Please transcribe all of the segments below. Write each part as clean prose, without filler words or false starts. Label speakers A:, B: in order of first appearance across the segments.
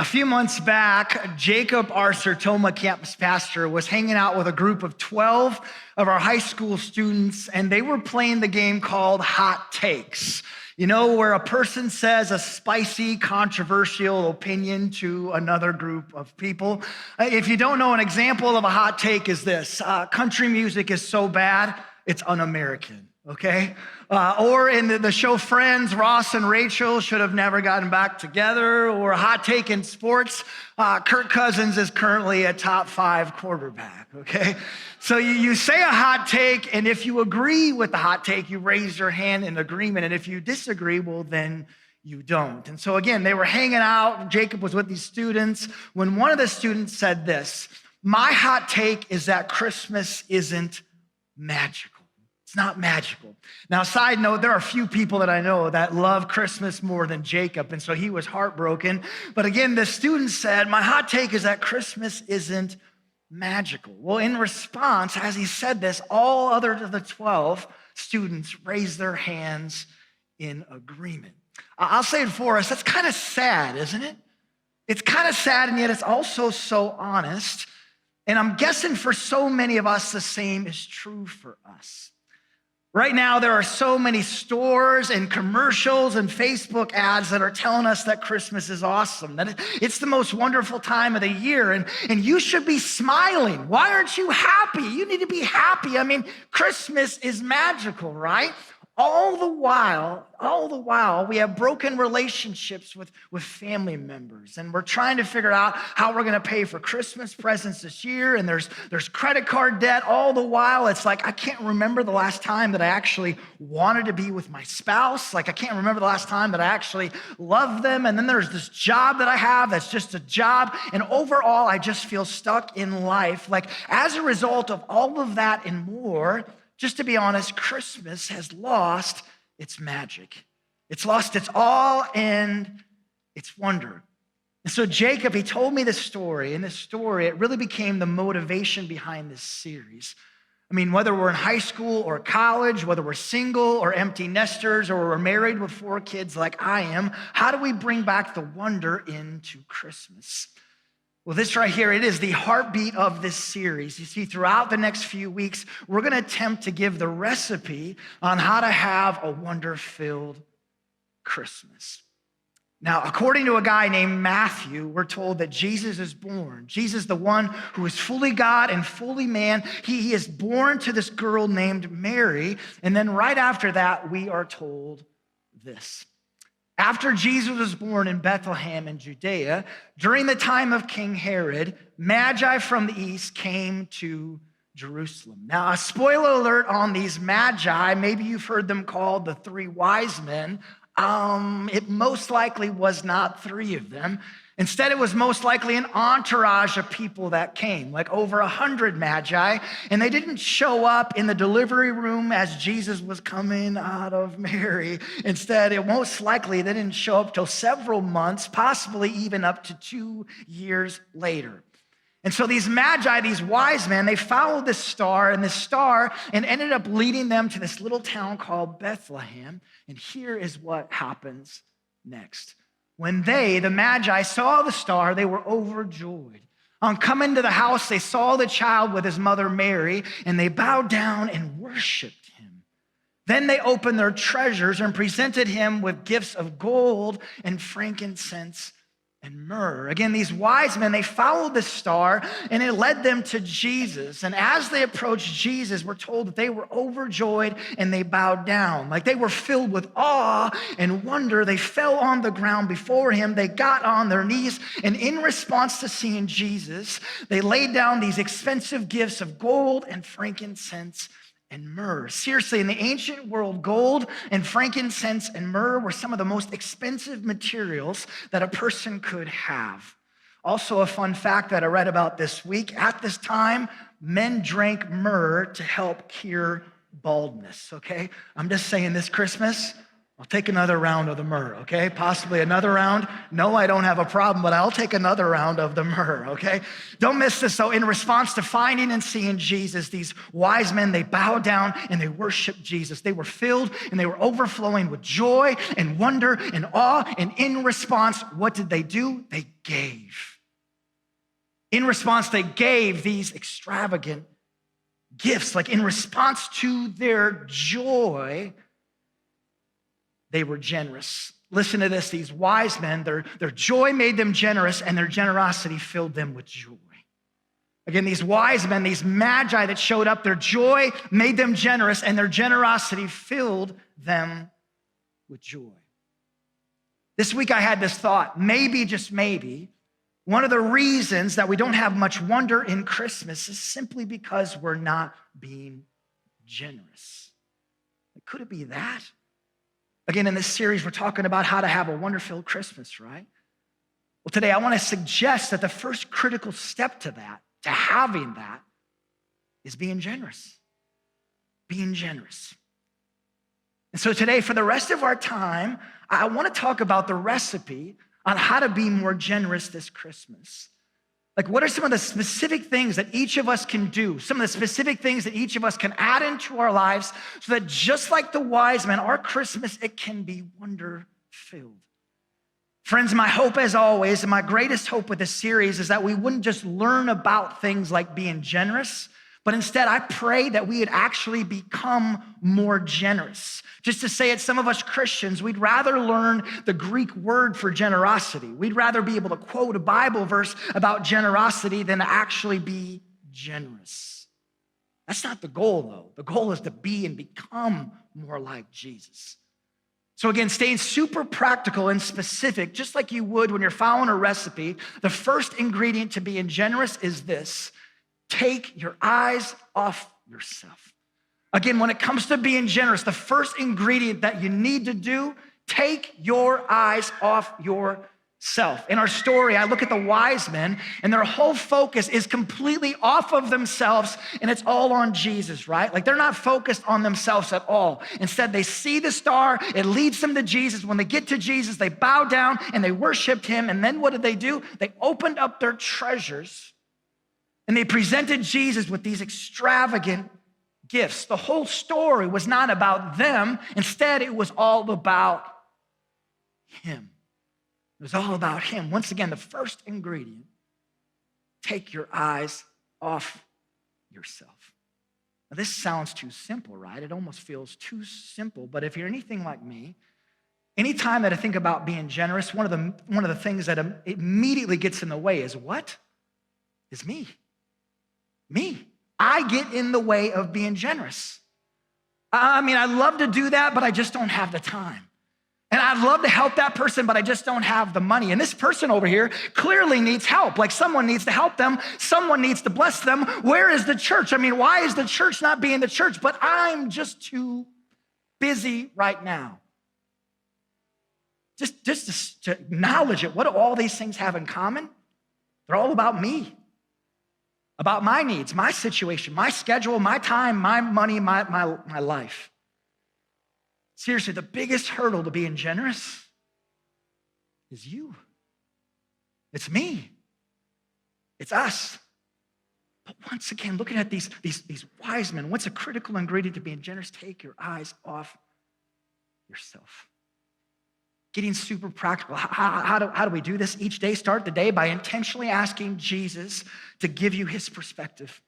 A: A few months back, Jacob, our Sertoma campus pastor, was hanging out with a group of 12 of our high school students, and they were playing the game called Hot Takes. You know, where a person says a spicy, controversial opinion to another group of people. If you don't know, an example of a hot take is this. Country music is so bad, it's un-American. Okay? Or in the show Friends, Ross and Rachel should have never gotten back together. Or a hot take in sports, Kirk Cousins is currently a top 5 quarterback, okay? So you say a hot take, and if you agree with the hot take, you raise your hand in agreement. And if you disagree, well, then you don't. And so again, they were hanging out. Jacob was with these students when one of the students said this: "My hot take is that Christmas isn't magical. It's not magical." Now, side note, there are a few people that I know that love Christmas more than Jacob, and so he was heartbroken. But again, the student said, "My hot take is that Christmas isn't magical." Well, in response, as he said this, all other of the 12 students raised their hands in agreement. I'll say it for us, that's kind of sad, isn't it? It's kind of sad, and yet it's also so honest. And I'm guessing for so many of us, the same is true for us. Right now, there are so many stores and commercials and Facebook ads that are telling us that Christmas is awesome, that it's the most wonderful time of the year, and you should be smiling. Why aren't you happy? You need to be happy. I mean, Christmas is magical, right? All the while, we have broken relationships with family members, and we're trying to figure out how we're gonna pay for Christmas presents this year, and there's credit card debt. All the while, it's like, I can't remember the last time that I actually wanted to be with my spouse. Like, I can't remember the last time that I actually loved them. And then there's this job that I have that's just a job, and overall, I just feel stuck in life. Like, as a result of all of that and more, just to be honest, Christmas has lost its magic. It's lost its awe and its wonder. And so Jacob, he told me this story, and this story, it really became the motivation behind this series. I mean, whether we're in high school or college, whether we're single or empty nesters, or we're married with 4 kids like I am, how do we bring back the wonder into Christmas? Well, this right here, it is the heartbeat of this series. You see, throughout the next few weeks, we're going to attempt to give the recipe on how to have a wonder-filled Christmas. Now, according to a guy named Matthew, we're told that Jesus is born. Jesus, the one who is fully God and fully man, he is born to this girl named Mary. And then right after that, we are told this. After Jesus was born in Bethlehem in Judea, during the time of King Herod, Magi from the east came to Jerusalem. Now, a spoiler alert on these Magi, maybe you've heard them called the 3 wise men. It most likely was not 3 of them. Instead, it was most likely an entourage of people that came, like over 100 Magi, and they didn't show up in the delivery room as Jesus was coming out of Mary. Instead, it most likely they didn't show up till several months, possibly even up to 2 years later. And so these Magi, these wise men, they followed this star and ended up leading them to this little town called Bethlehem. And here is what happens next. When they, the Magi, saw the star, they were overjoyed. On coming to the house, they saw the child with his mother Mary, and they bowed down and worshiped him. Then they opened their treasures and presented him with gifts of gold and frankincense and myrrh. Again, these wise men, they followed the star, and it led them to Jesus. And as they approached Jesus, we're told that they were overjoyed and they bowed down. Like they were filled with awe and wonder. They fell on the ground before him. They got on their knees, and in response to seeing Jesus, they laid down these expensive gifts of gold and frankincense and myrrh. Seriously, in the ancient world, gold and frankincense and myrrh were some of the most expensive materials that a person could have. Also, a fun fact that I read about this week, at this time, men drank myrrh to help cure baldness, okay? I'm just saying this Christmas, I'll take another round of the myrrh, okay? Possibly another round. No, I don't have a problem, but I'll take another round of the myrrh, okay? Don't miss this, though. In response to finding and seeing Jesus, these wise men, they bowed down and they worshiped Jesus. They were filled and they were overflowing with joy and wonder and awe. And in response, what did they do? They gave. In response, they gave these extravagant gifts. Like in response to their joy, they were generous. Listen to this. These wise men, their joy made them generous, and their generosity filled them with joy. Again, these wise men, these magi that showed up, their joy made them generous, and their generosity filled them with joy. This week I had this thought, maybe, just maybe, one of the reasons that we don't have much wonder in Christmas is simply because we're not being generous. Could it be that? Again, in this series, we're talking about how to have a wonder-filled Christmas, right? Well, today I want to suggest that the first critical step to that, to having that, is being generous. Being generous. And so today, for the rest of our time, I want to talk about the recipe on how to be more generous this Christmas. Like, what are some of the specific things that each of us can do? Some of the specific things that each of us can add into our lives so that just like the wise men, our Christmas, it can be wonder-filled. Friends, my hope as always, and my greatest hope with this series is that we wouldn't just learn about things like being generous, but instead I pray that we would actually become more generous. Just to say it, some of us Christians, we'd rather learn the Greek word for generosity. We'd rather be able to quote a Bible verse about generosity than to actually be generous. That's not the goal, though. The goal is to be and become more like Jesus. So again, staying super practical and specific, just like you would when you're following a recipe, the first ingredient to being generous is this: take your eyes off yourself. Again, when it comes to being generous, the first ingredient that you need to do, take your eyes off yourself. In our story, I look at the wise men, and their whole focus is completely off of themselves, and it's all on Jesus, right? Like, they're not focused on themselves at all. Instead, they see the star, it leads them to Jesus. When they get to Jesus, they bow down and they worshiped him, and then what did they do? They opened up their treasures, and they presented Jesus with these extravagant gifts. The whole story was not about them. Instead, it was all about him. It was all about him. Once again, the first ingredient, take your eyes off yourself. Now, this sounds too simple, right? It almost feels too simple. But if you're anything like me, anytime that I think about being generous, one of the things that immediately gets in the way is what? Is me. Me. I get in the way of being generous. I mean, I love to do that, but I just don't have the time. And I'd love to help that person, but I just don't have the money. And this person over here clearly needs help. Like, someone needs to help them. Someone needs to bless them. Where is the church? I mean, why is the church not being the church? But I'm just too busy right now. Just to acknowledge it. What do all these things have in common? They're all about me. About my needs, my situation, my schedule, my time, my money, my life. Seriously, the biggest hurdle to being generous is you. It's me. It's us. But once again, looking at these wise men, what's a critical ingredient to being generous? Take your eyes off yourself. Getting super practical. How do we do this each day? Start the day by intentionally asking Jesus to give you his perspective.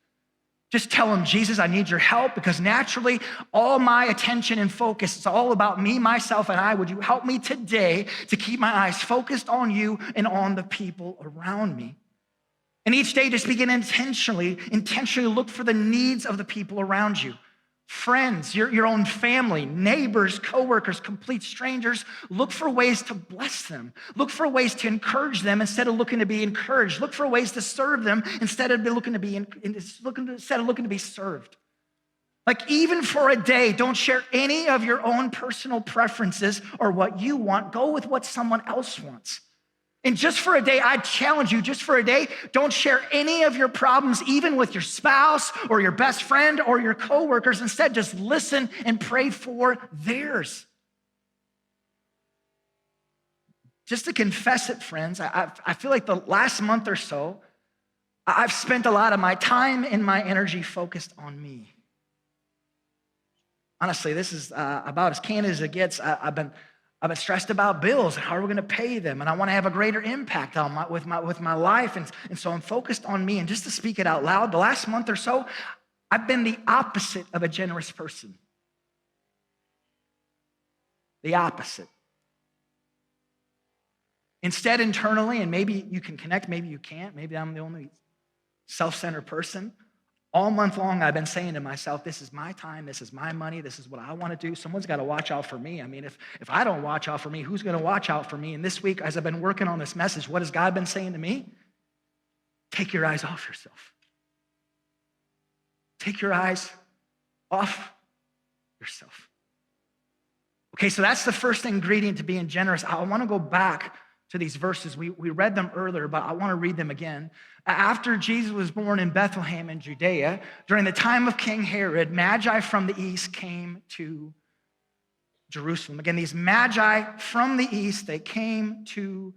A: Just tell him, Jesus, I need your help, because naturally all my attention and focus is all about me, myself, and I. Would you help me today to keep my eyes focused on you and on the people around me? And each day just begin intentionally look for the needs of the people around you. Friends, your own family, neighbors, coworkers, complete strangers. Look for ways to bless them. Look for ways to encourage them instead of looking to be encouraged. Look for ways to serve them instead of looking to be served. Like, even for a day, don't share any of your own personal preferences or what you want. Go with what someone else wants. And just for a day, I challenge you, just for a day, don't share any of your problems, even with your spouse or your best friend or your coworkers. Instead, just listen and pray for theirs. just to confess it, friends, I feel like the last month or so, I've spent a lot of my time and my energy focused on me. Honestly, this is about as candid as it gets. I've been stressed about bills and how are we going to pay them, and I want to have a greater impact with my life, and so I'm focused on me. And just to speak it out loud, the last month or so, I've been the opposite of a generous person. The opposite. Instead, internally, and maybe you can connect, maybe you can't, maybe I'm the only self-centered person. All month long, I've been saying to myself, this is my time, this is my money, this is what I want to do. Someone's got to watch out for me. I mean, if I don't watch out for me, who's going to watch out for me? And this week, as I've been working on this message, what has God been saying to me? Take your eyes off yourself. Take your eyes off yourself. Okay, so that's the first ingredient to being generous. I want to go back to these verses. We read them earlier, but I want to read them again. After Jesus was born in Bethlehem in Judea, during the time of King Herod, Magi from the east came to Jerusalem. Again, these Magi from the east, they came to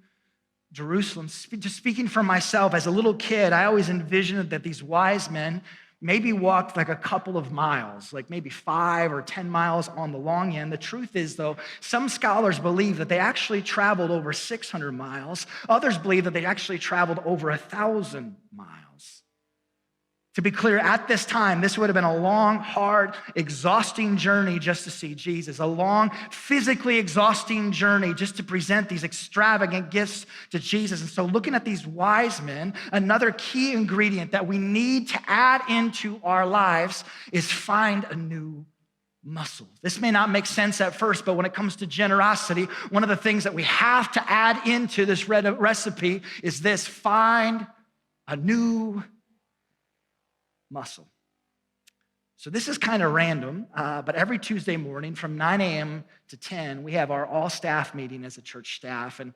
A: Jerusalem. Just speaking for myself, as a little kid, I always envisioned that these wise men maybe walked like a couple of miles, like maybe 5 or 10 miles on the long end. The truth is, though, some scholars believe that they actually traveled over 600 miles. Others believe that they actually traveled over 1,000 miles. To be clear, at this time, this would have been a long, hard, exhausting journey just to see Jesus, a long, physically exhausting journey just to present these extravagant gifts to Jesus. And so looking at these wise men, another key ingredient that we need to add into our lives is find a new muscle. This may not make sense at first, but when it comes to generosity, one of the things that we have to add into this recipe is this: find a new muscle. So this is kind of random, but every Tuesday morning from 9 a.m. to 10, we have our all-staff meeting as a church staff. And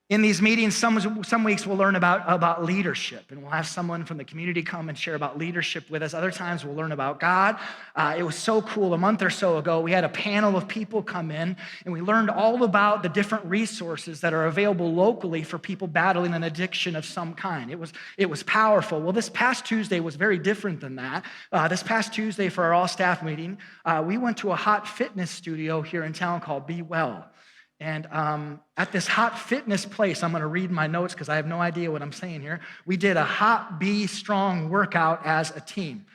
A: in these meetings, some weeks we'll learn about leadership, and we'll have someone from the community come and share about leadership with us. Other times we'll learn about God. It was so cool. A month or so ago, we had a panel of people come in, and we learned all about the different resources that are available locally for people battling an addiction of some kind. It was powerful. Well, this past Tuesday was very different than that. This past Tuesday for our all-staff meeting, we went to a hot fitness studio here in town called Be Well. And at this hot fitness place, I'm going to read my notes because I have no idea what I'm saying here. We did a hot, be strong workout as a team.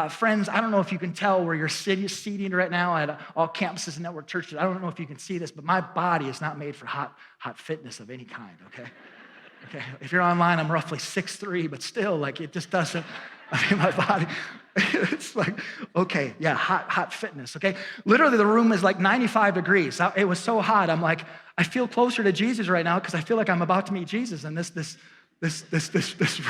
A: Friends, I don't know if you can tell where you're seating right now at all campuses and network churches. I don't know if you can see this, but my body is not made for hot fitness of any kind, okay? Okay, if you're online, I'm roughly 6'3", but still, like, it just doesn't, I mean, my body, it's like, okay, yeah, hot fitness, okay? Literally, the room is like 95 degrees. It was so hot, I'm like, I feel closer to Jesus right now because I feel like I'm about to meet Jesus in this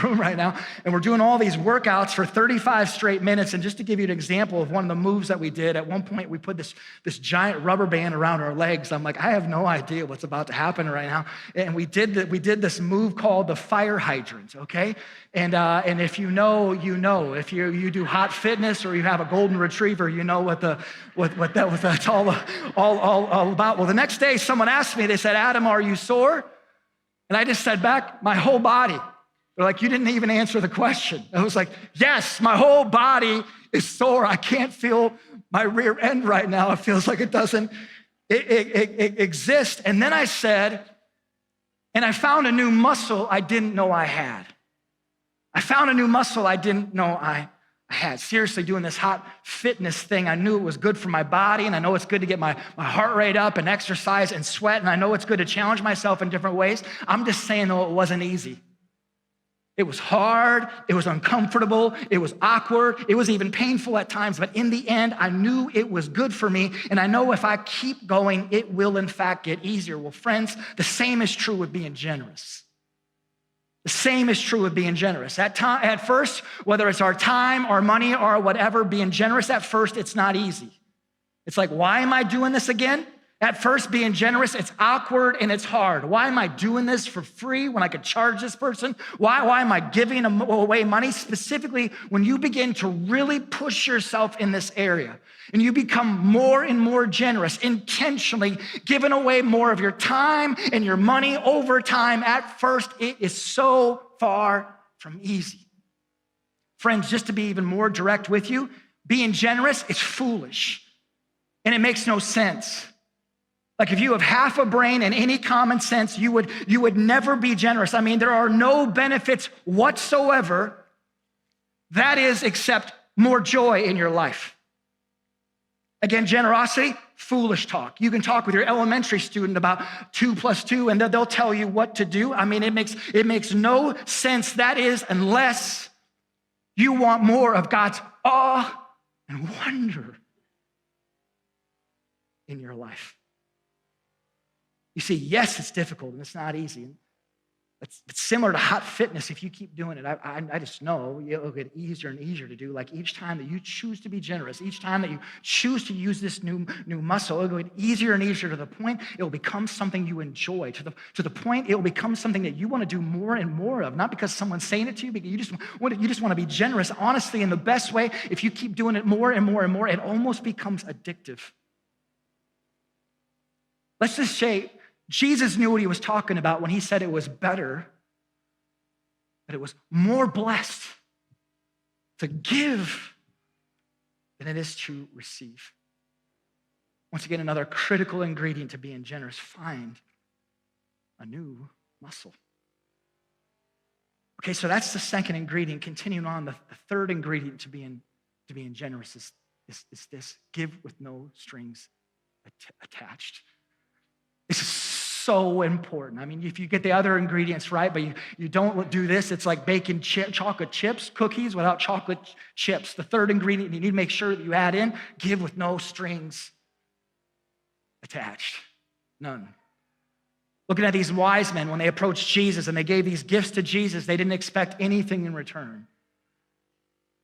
A: room right now. And we're doing all these workouts for 35 straight minutes. And just to give you an example of one of the moves that we did, at one point we put this giant rubber band around our legs. I'm like, I have no idea what's about to happen right now. And we did this move called the fire hydrant, okay? And if you know, you know. If you do hot fitness or you have a golden retriever, you know what that's all about. Well, the next day someone asked me, they said, Adam, are you sore? And I just said back, my whole body. They're like, you didn't even answer the question. I was like, yes, my whole body is sore. I can't feel my rear end right now. It feels like it doesn't exist. And then I said, and I found a new muscle I didn't know I had. I found a new muscle I didn't know I had. Seriously, doing this hot fitness thing, I knew it was good for my body, and I know it's good to get my heart rate up and exercise and sweat, and I know it's good to challenge myself in different ways. I'm just saying, though, it wasn't easy. It was hard, it was uncomfortable, it was awkward, it was even painful at times, but in the end, I knew it was good for me, and I know if I keep going, it will in fact get easier. Well, friends, the same is true with being generous. The same is true with being generous. At first, whether it's our time, our money, or whatever, being generous at first, it's not easy. It's like, why am I doing this again? At first, being generous, it's awkward and it's hard. Why am I doing this for free when I could charge this person? Why am I giving away money? Specifically, when you begin to really push yourself in this area and you become more and more generous, intentionally giving away more of your time and your money over time, at first, it is so far from easy. Friends, just to be even more direct with you, being generous is foolish and it makes no sense. Like if you have half a brain and any common sense, you would never be generous. I mean, there are no benefits whatsoever, that is, except more joy in your life. Again, generosity, foolish talk. You can talk with your elementary student about 2 + 2 and they'll tell you what to do. I mean, it makes no sense, that is, unless you want more of God's awe and wonder in your life. You see, yes, it's difficult and it's not easy. It's similar to hot fitness. If you keep doing it, I just know it'll get easier and easier to do. Like each time that you choose to be generous, each time that you choose to use this new muscle, it'll get easier and easier to the point it'll become something you enjoy, to the point it'll become something that you want to do more and more of, not because someone's saying it to you, but you just want to be generous. Honestly, in the best way, if you keep doing it more and more and more, it almost becomes addictive. Let's just say, Jesus knew what he was talking about when he said it was better, that it was more blessed to give than it is to receive. Once again, another critical ingredient to being generous: find a new muscle. Okay, so that's the second ingredient. Continuing on, the third ingredient to being generous is this: give with no strings attached. This is so important. I mean, if you get the other ingredients right, but you don't do this, it's like baking chocolate chips, cookies without chocolate chips. The third ingredient you need to make sure that you add in: give with no strings attached. None. Looking at these wise men, when they approached Jesus and they gave these gifts to Jesus, they didn't expect anything in return.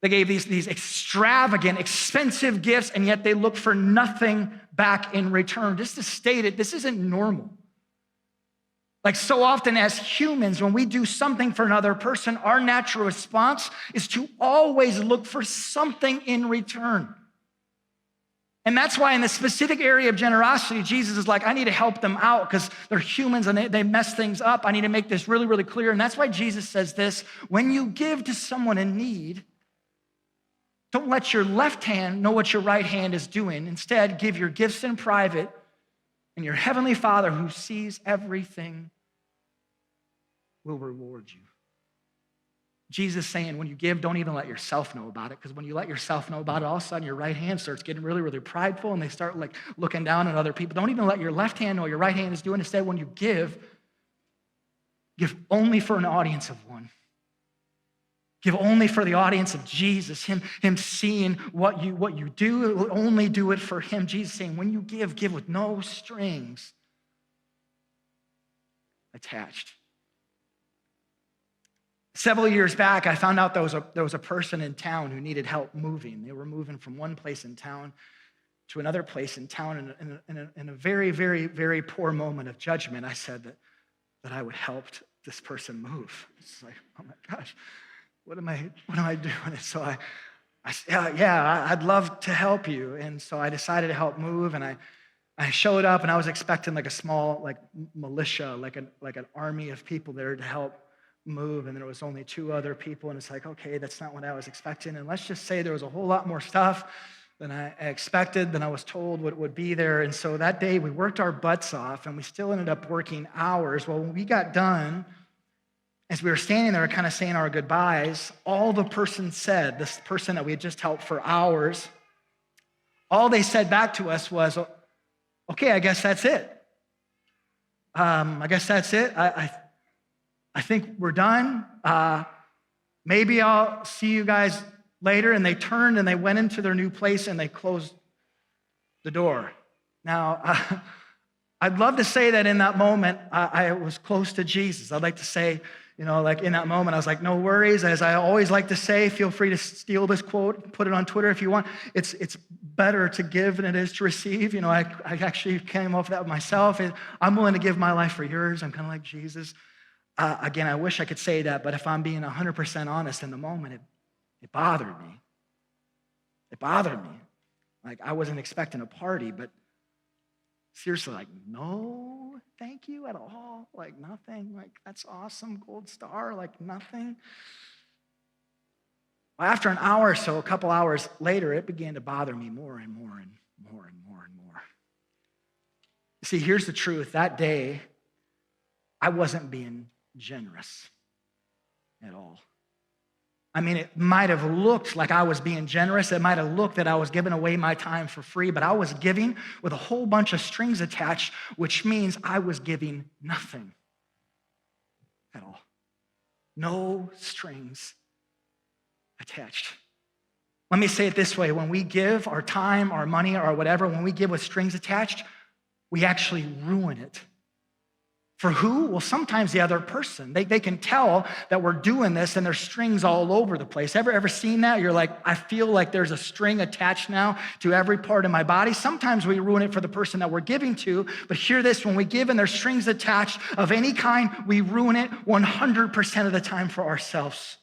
A: They gave these extravagant, expensive gifts, and yet they looked for nothing back in return. Just to state it, this isn't normal. Like so often as humans, when we do something for another person, our natural response is to always look for something in return. And that's why in the specific area of generosity, Jesus is like, I need to help them out because they're humans and they mess things up. I need to make this really, really clear. And that's why Jesus says this: when you give to someone in need, don't let your left hand know what your right hand is doing. Instead, give your gifts in private, and your heavenly Father who sees everything will reward you. Jesus saying, when you give, don't even let yourself know about it, because when you let yourself know about it, all of a sudden your right hand starts getting really, really prideful, and they start like looking down at other people. Don't even let your left hand know what your right hand is doing. Instead, when you give only for an audience of one. Give only for the audience of Jesus, him seeing what you do, only do it for him. Jesus saying, when you give with no strings attached. Several years back, I found out there was a person in town who needed help moving. They were moving from one place in town to another place in town. In a very, very, very poor moment of judgment, I said that I would help this person move. It's like, oh my gosh. What am I doing? And so I said, yeah, I'd love to help you. And so I decided to help move, and I showed up, and I was expecting like a small like militia, like an army of people there to help move, and there was only 2 other people, and it's like, okay, that's not what I was expecting. And let's just say there was a whole lot more stuff than I expected, than I was told what would be there. And so that day we worked our butts off, and we still ended up working hours. Well, when we got done, as we were standing there kind of saying our goodbyes, all the person said, this person that we had just helped for hours, all they said back to us was, okay, I guess that's it. I guess that's it. I think we're done. Maybe I'll see you guys later. And they turned and they went into their new place and they closed the door. Now, I'd love to say that in that moment, I was close to Jesus. I'd like to say, like in that moment, I was like, no worries. As I always like to say, feel free to steal this quote, put it on Twitter if you want. It's better to give than it is to receive. I actually came off that myself. I'm willing to give my life for yours. I'm kind of like Jesus. Again, I wish I could say that, but if I'm being 100% honest in the moment, it bothered me. It bothered me. Like, I wasn't expecting a party, but seriously, like, no, thank you at all. Like, nothing. Like, that's awesome, gold star, like, nothing. Well, after an hour or so, a couple hours later, it began to bother me more and more and more and more and more. You see, here's the truth. That day, I wasn't being generous at all. I mean, it might have looked like I was being generous. It might have looked that I was giving away my time for free, but I was giving with a whole bunch of strings attached, which means I was giving nothing at all. No strings attached. Let me say it this way. When we give our time, our money, or whatever, when we give with strings attached, we actually ruin it. For who? Well, sometimes the other person. They can tell that we're doing this and there's strings all over the place. Ever seen that? You're like, I feel like there's a string attached now to every part of my body. Sometimes we ruin it for the person that we're giving to, but hear this, when we give and there's strings attached of any kind, we ruin it 100% of the time for ourselves.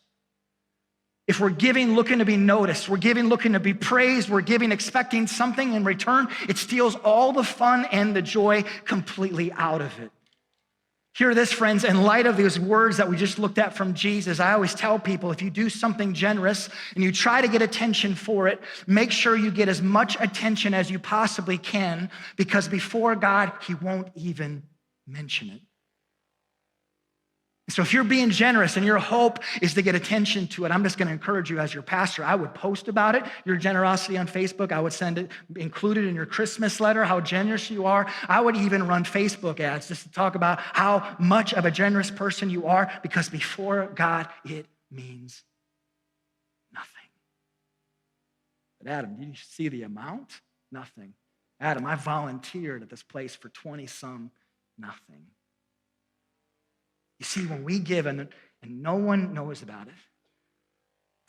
A: If we're giving looking to be noticed, we're giving looking to be praised, we're giving expecting something in return, it steals all the fun and the joy completely out of it. Hear this, friends, in light of these words that we just looked at from Jesus, I always tell people, if you do something generous and you try to get attention for it, make sure you get as much attention as you possibly can, because before God, He won't even mention it. So if you're being generous and your hope is to get attention to it, I'm just going to encourage you as your pastor. I would post about it, your generosity on Facebook. I would send it, include it in your Christmas letter, how generous you are. I would even run Facebook ads just to talk about how much of a generous person you are, because before God, it means nothing. But Adam, did you see the amount? Nothing. Adam, I volunteered at this place for 20-some, nothing. You see, when we give and no one knows about it,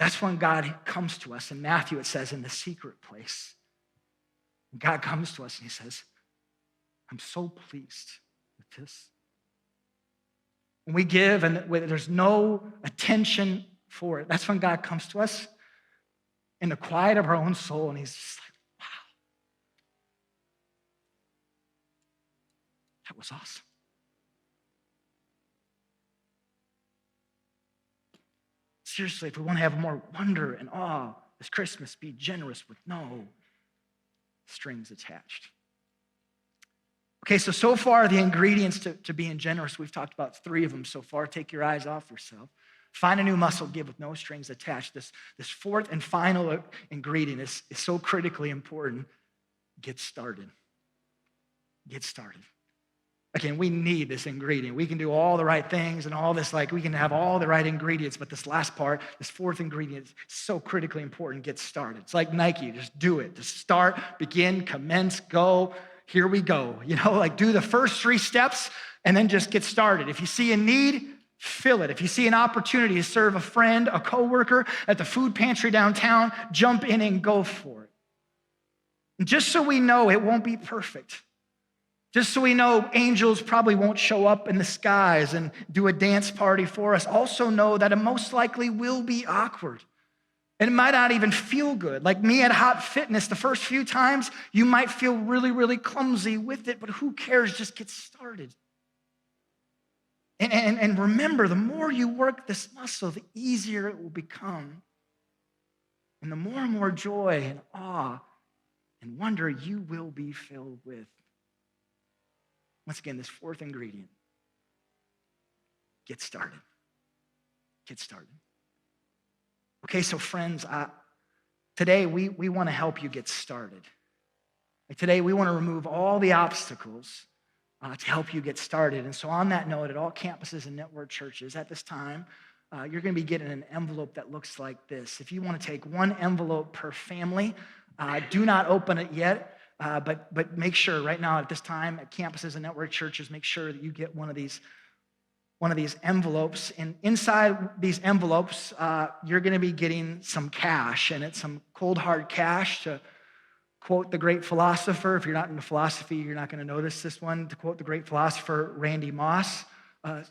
A: that's when God comes to us. In Matthew, it says, in the secret place. God comes to us and He says, I'm so pleased with this. When we give and there's no attention for it, that's when God comes to us in the quiet of our own soul, and He's just like, wow, that was awesome. Seriously, if we want to have more wonder and awe this Christmas, be generous with no strings attached. Okay, so far the ingredients to being generous, we've talked about 3 of them so far. Take your eyes off yourself. Find a new muscle, give with no strings attached. This 4th and final ingredient is so critically important. Get started. Get started. Again, we need this ingredient. We can do all the right things and all this, like we can have all the right ingredients, but this last part, this 4th ingredient is so critically important. Get started. It's like Nike, just do it. Just start, begin, commence, go. Here we go. Like do the first 3 steps and then just get started. If you see a need, fill it. If you see an opportunity to serve a friend, a coworker at the food pantry downtown, jump in and go for it. And just so we know it won't be perfect. Just so we know angels probably won't show up in the skies and do a dance party for us, also know that it most likely will be awkward. And it might not even feel good. Like me at Hot Fitness, the first few times, you might feel really, really clumsy with it, but who cares? Just get started. And remember, the more you work this muscle, the easier it will become. And the more and more joy and awe and wonder you will be filled with. Once again, this 4th ingredient, get started. Get started. Okay, so friends, today we want to help you get started. Like today we want to remove all the obstacles to help you get started. And so on that note, at all campuses and network churches at this time, you're going to be getting an envelope that looks like this. If you want to take 1 envelope per family, do not open it yet. But make sure right now at this time at campuses and network churches, make sure that you get one of these envelopes. And inside these envelopes, you're going to be getting some cash, and it's some cold hard cash to quote the great philosopher, if you're not into philosophy, you're not going to notice this one. To quote the great philosopher Randy Moss,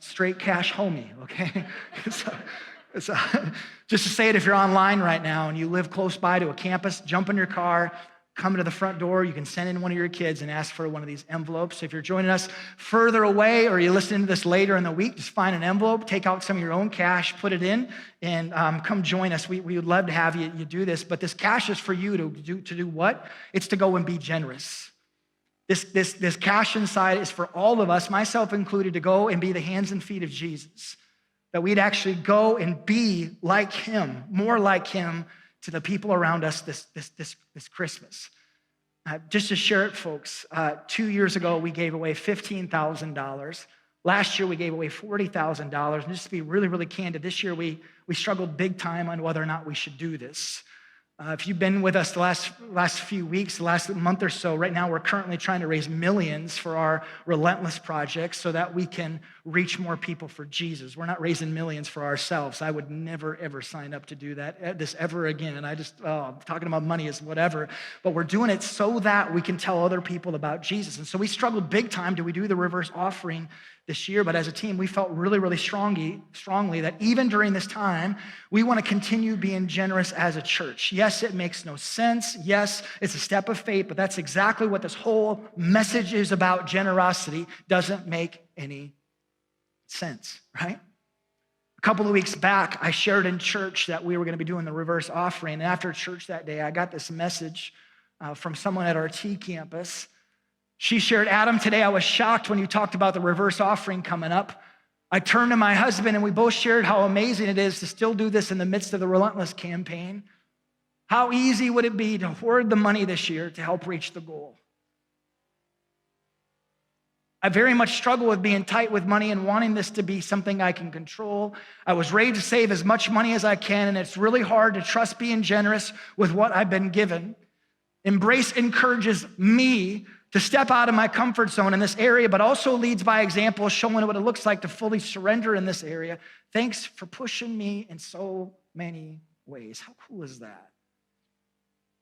A: straight cash homie, okay? Just to say it, if you're online right now and you live close by to a campus, jump in your car, come to the front door. You can send in one of your kids and ask for one of these envelopes. If you're joining us further away or you're listening to this later in the week, just find an envelope, take out some of your own cash, put it in, and come join us. We would love to have you do this, but this cash is for you to do what? It's to go and be generous. This cash inside is for all of us, myself included, to go and be the hands and feet of Jesus, that we'd actually go and be like him, more like him, to the people around us this Christmas. Just to share it, folks, 2 years ago, we gave away $15,000. Last year, we gave away $40,000. And just to be really, really candid, this year we struggled big time on whether or not we should do this. If you've been with us the last few weeks, the last month or so, right now we're currently trying to raise millions for our Relentless project so that we can reach more people for Jesus. We're not raising millions for ourselves. I would never, ever sign up to do this ever again. And talking about money is whatever. But we're doing it so that we can tell other people about Jesus. And so we struggled big time. Do we do the reverse offering this year? But as a team, we felt really, really strongly that even during this time, we want to continue being generous as a church. Yes, it makes no sense. Yes, it's a step of faith, but that's exactly what this whole message is about. Generosity doesn't make any sense, right? A couple of weeks back, I shared in church that we were going to be doing the reverse offering. And after church that day, I got this message from someone at our T campus. She shared, Adam, today I was shocked when you talked about the reverse offering coming up. I turned to my husband and we both shared how amazing it is to still do this in the midst of the Relentless campaign. How easy would it be to hoard the money this year to help reach the goal? I very much struggle with being tight with money and wanting this to be something I can control. I was raised to save as much money as I can, and it's really hard to trust being generous with what I've been given. Embrace encourages me to step out of my comfort zone in this area, but also leads by example, showing what it looks like to fully surrender in this area. Thanks for pushing me in so many ways. How cool is that?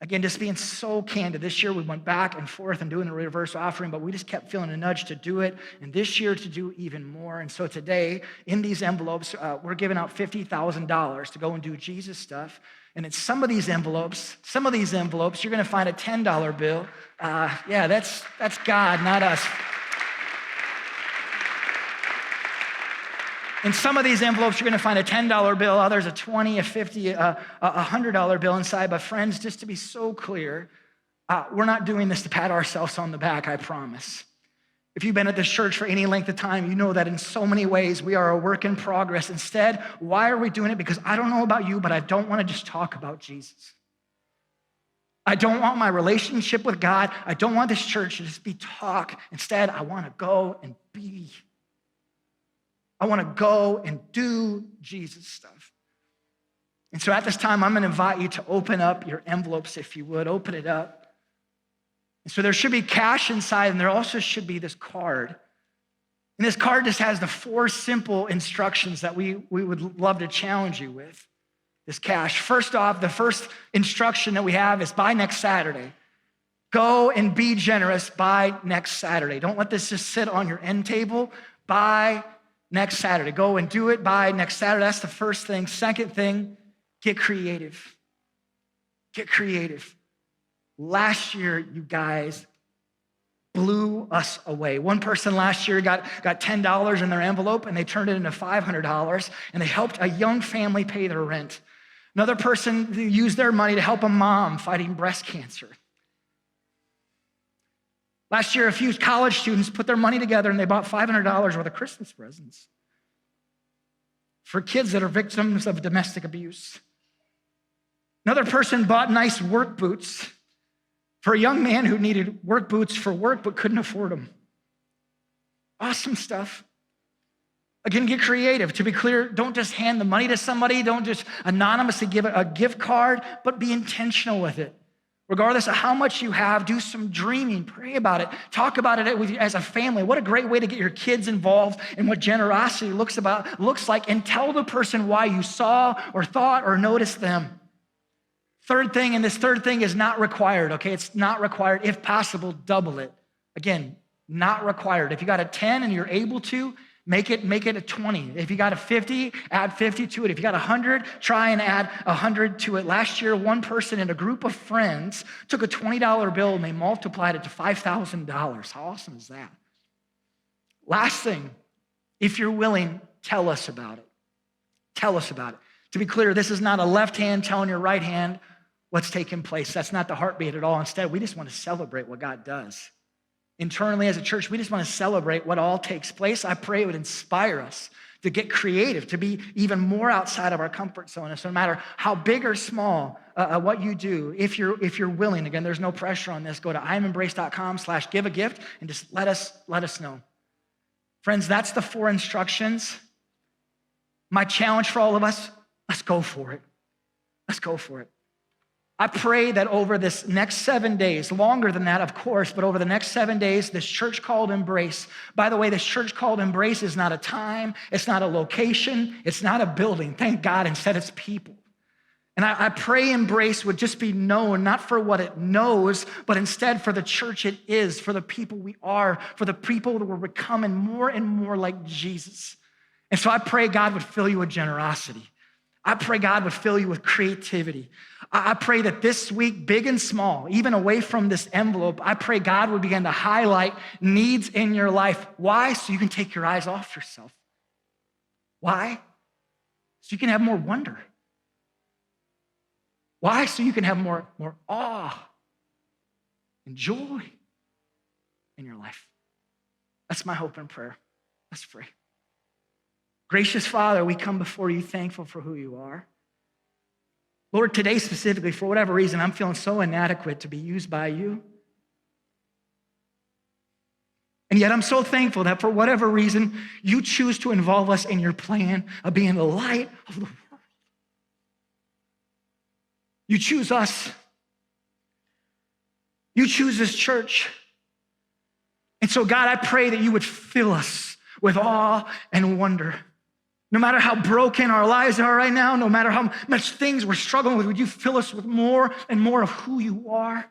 A: Again, just being so candid. This year we went back and forth and doing the reverse offering, but we just kept feeling a nudge to do it, and this year to do even more. And so today, in these envelopes, we're giving out $50,000 to go and do Jesus stuff. And in some of these envelopes, you're gonna find a $10 bill. Yeah, that's God, not us. In some of these envelopes, you're gonna find a $10 bill, others a $20, a $50, a $100 bill inside. But friends, just to be so clear, we're not doing this to pat ourselves on the back, I promise. If you've been at this church for any length of time, you know that in so many ways we are a work in progress. Instead, why are we doing it? Because I don't know about you, but I don't want to just talk about Jesus. I don't want my relationship with God. I don't want this church to just be talk. Instead, I want to go and be. I want to go and do Jesus stuff. And so at this time, I'm going to invite you to open up your envelopes, if you would. Open it up. And so there should be cash inside, and there also should be this card. And this card just has the 4 simple instructions that we would love to challenge you with. This cash. First off, the first instruction that we have is by next Saturday. Go and be generous by next Saturday. Don't let this just sit on your end table. By next Saturday. Go and do it by next Saturday. That's the first thing. Second thing, get creative. Get creative. Last year, you guys blew us away. One person last year got $10 in their envelope and they turned it into $500 and they helped a young family pay their rent. Another person used their money to help a mom fighting breast cancer. Last year, a few college students put their money together and they bought $500 worth of Christmas presents for kids that are victims of domestic abuse. Another person bought nice work boots for a young man who needed work boots for work but couldn't afford them. Awesome stuff. Again, get creative. To be clear, don't just hand the money to somebody. Don't just anonymously give a gift card, but be intentional with it. Regardless of how much you have, do some dreaming, pray about it, talk about it with you as a family. What a great way to get your kids involved in what generosity looks like, and tell the person why you saw or thought or noticed them. Third thing, and this third thing is not required, okay? It's not required. If possible, double it. Again, not required. If you got a 10 and you're able to, make it a 20. If you got a 50, add 50 to it. If you got 100, try and add 100 to it. Last year, one person in a group of friends took a $20 bill and they multiplied it to $5,000. How awesome is that? Last thing, if you're willing, tell us about it. Tell us about it. To be clear, this is not a left hand telling your right hand what's taking place. That's not the heartbeat at all. Instead, we just want to celebrate what God does. Internally as a church, we just want to celebrate what all takes place. I pray it would inspire us to get creative, to be even more outside of our comfort zone. And so no matter how big or small what you do, if you're willing, again, there's no pressure on this, go to IamEmbrace.com/give-a-gift and just let us know. Friends, that's the 4 instructions. My challenge for all of us, let's go for it. Let's go for it. I pray that over this next 7 days, longer than that, of course, but over the next 7 days, this church called Embrace. By the way, this church called Embrace is not a time, it's not a location, it's not a building. Thank God, instead it's people. And I pray Embrace would just be known, not for what it knows, but instead for the church it is, for the people we are, for the people that we're becoming more and more like Jesus. And so I pray God would fill you with generosity. I pray God would fill you with creativity. I pray that this week, big and small, even away from this envelope, I pray God would begin to highlight needs in your life. Why? So you can take your eyes off yourself. Why? So you can have more wonder. Why? So you can have more awe and joy in your life. That's my hope and prayer. Let's pray. Gracious Father, we come before you thankful for who you are. Lord, today specifically, for whatever reason, I'm feeling so inadequate to be used by you. And yet I'm so thankful that for whatever reason, you choose to involve us in your plan of being the light of the world. You choose us. You choose this church. And so, God, I pray that you would fill us with awe and wonder. No matter how broken our lives are right now, no matter how much things we're struggling with, would you fill us with more and more of who you are?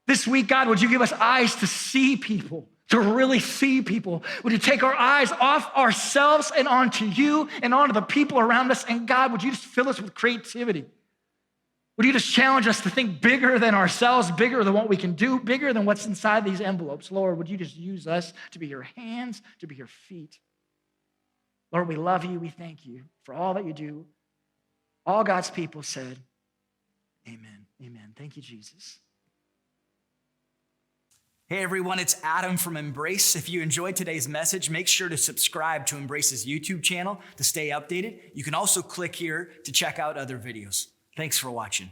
A: This week, God, would you give us eyes to see people, to really see people? Would you take our eyes off ourselves and onto you and onto the people around us? And God, would you just fill us with creativity? Would you just challenge us to think bigger than ourselves, bigger than what we can do, bigger than what's inside these envelopes? Lord, would you just use us to be your hands, to be your feet? Lord, we love you. We thank you for all that you do. All God's people said, amen. Amen. Thank you, Jesus.
B: Hey everyone, it's Adam from Embrace. If you enjoyed today's message, make sure to subscribe to Embrace's YouTube channel to stay updated. You can also click here to check out other videos. Thanks for watching.